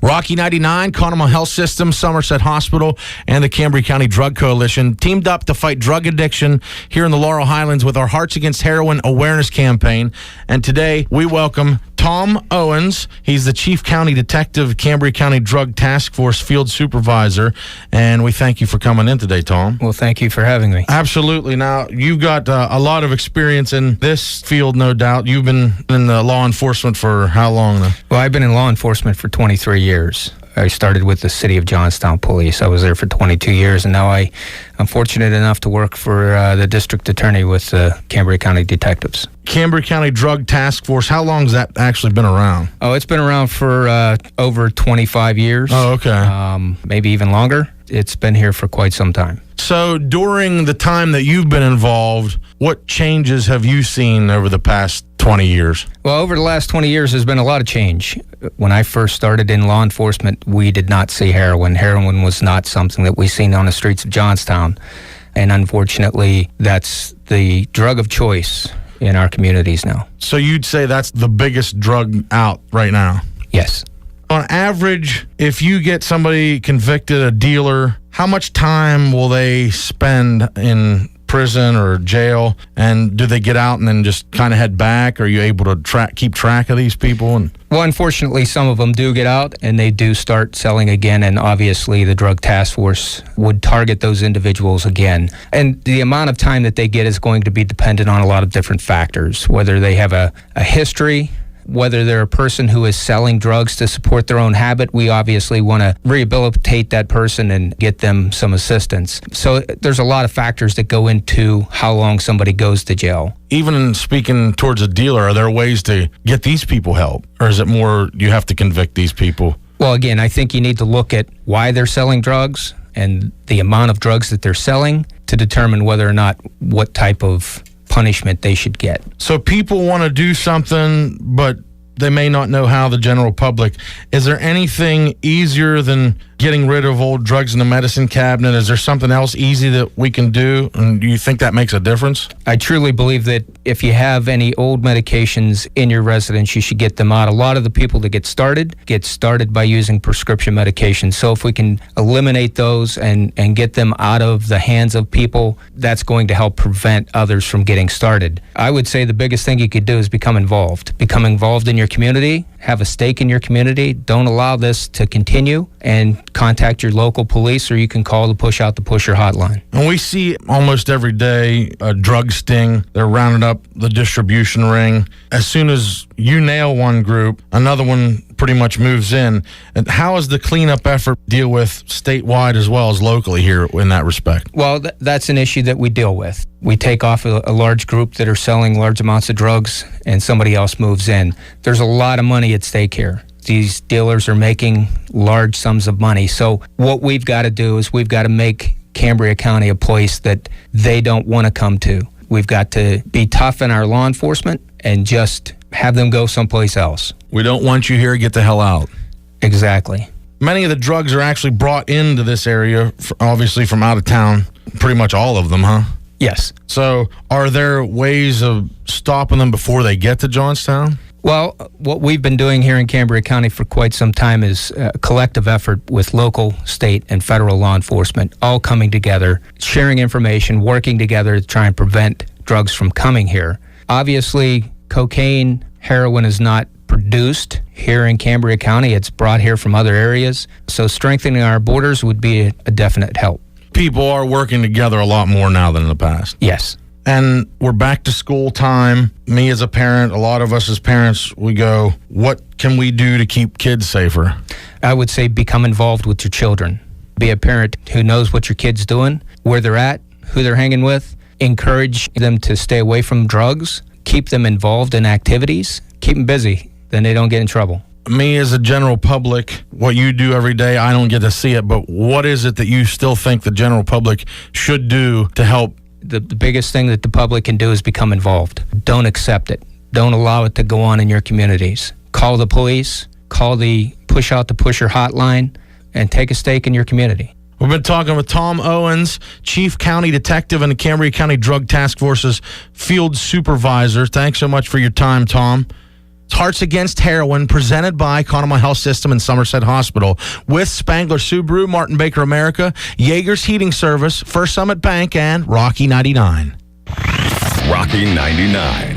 Rocky 99, Conemaugh Health System, Somerset Hospital, and the Cambria County Drug Coalition teamed up to fight drug addiction here in the Laurel Highlands with our Hearts Against Heroin awareness campaign. And today we welcome Tom Owens. He's the Chief County Detective, Cambria County Drug Task Force Field Supervisor. And we thank you for coming in today, Tom. Well, thank you for having me. Absolutely. Now, you've got a lot of experience in this field, no doubt. You've been in the law enforcement for how long now? Well, I've been in law enforcement for 23 years. I started with the City of Johnstown Police. I was there for 22 years, and now I'm fortunate enough to work for the district attorney with Cambria County Detectives. Cambria County Drug Task Force, how long has that actually been around? Oh, it's been around for over 25 years. Oh, okay. Maybe even longer. It's been here for quite some time. So during the time that you've been involved, what changes have you seen over the past 20 years? Well, over the last 20 years, there's been a lot of change. When I first started in law enforcement, we did not see heroin. Heroin was not something that we seen on the streets of Johnstown. And unfortunately, that's the drug of choice in our communities now. So you'd say that's the biggest drug out right now? Yes. On average, if you get somebody convicted, a dealer, how much time will they spend in prison or jail, and do they get out and then just kind of head back? Are you able to keep track of these people? Well, unfortunately, some of them do get out and they do start selling again, and obviously the Drug Task Force would target those individuals again. And the amount of time that they get is going to be dependent on a lot of different factors, whether they have a history, whether they're a person who is selling drugs to support their own habit. We obviously want to rehabilitate that person and get them some assistance. So there's a lot of factors that go into how long somebody goes to jail. Even speaking towards a dealer, are there ways to get these people help? Or is it more you have to convict these people? Well, again, I think you need to look at why they're selling drugs and the amount of drugs that they're selling to determine whether or not what type of punishment they should get. So people want to do something, but they may not know how, the general public. Is there anything easier than getting rid of old drugs in the medicine cabinet? Is there something else easy that we can do? And do you think that makes a difference? I truly believe that if you have any old medications in your residence, you should get them out. A lot of the people that get started by using prescription medications. So if we can eliminate those and get them out of the hands of people, that's going to help prevent others from getting started. I would say the biggest thing you could do is become involved. Become involved in your community, have a stake in your community. Don't allow this to continue, and contact your local police, or you can call the Push Out the Pusher hotline. And we see almost every day a drug sting. They're rounding up the distribution ring. As soon as you nail one group, another one pretty much moves in. And how does the cleanup effort deal with statewide as well as locally here in that respect? Well, that's an issue that we deal with. We take off a large group that are selling large amounts of drugs, and somebody else moves in. There's a lot of money at stake here. These dealers are making large sums of money. So what we've got to do is we've got to make Cambria County a place that they don't want to come to. We've got to be tough in our law enforcement and just have them go someplace else. We don't want you here, get the hell out. Exactly. Many of the drugs are actually brought into this area, obviously from out of town, pretty much all of them, huh? Yes. So are there ways of stopping them before they get to Johnstown? Well, what we've been doing here in Cambria County for quite some time is a collective effort with local, state, and federal law enforcement, all coming together, sharing information, working together to try and prevent drugs from coming here. Obviously, cocaine, heroin is not produced here in Cambria County. It's brought here from other areas. So strengthening our borders would be a definite help. People are working together a lot more now than in the past. Yes. And we're back to school time. Me as a parent, a lot of us as parents, we go, what can we do to keep kids safer? I would say become involved with your children. Be a parent who knows what your kid's doing, where they're at, who they're hanging with. Encourage them to stay away from drugs. Keep them involved in activities. Keep them busy. Then they don't get in trouble. Me as a general public, what you do every day, I don't get to see it, but what is it that you still think the general public should do to help? The biggest thing that the public can do is become involved. Don't accept it. Don't allow it to go on in your communities. Call the police, call the Push Out the Pusher hotline, and take a stake in your community. We've been talking with Tom Owens, Chief County Detective and the Cambria County Drug Task Force's Field Supervisor. Thanks so much for your time, Tom. Hearts Against Heroin, presented by Conemaugh Health System and Somerset Hospital, with Spangler Subaru, Martin Baker America, Yeager's Heating Service, First Summit Bank, and Rocky 99. Rocky 99.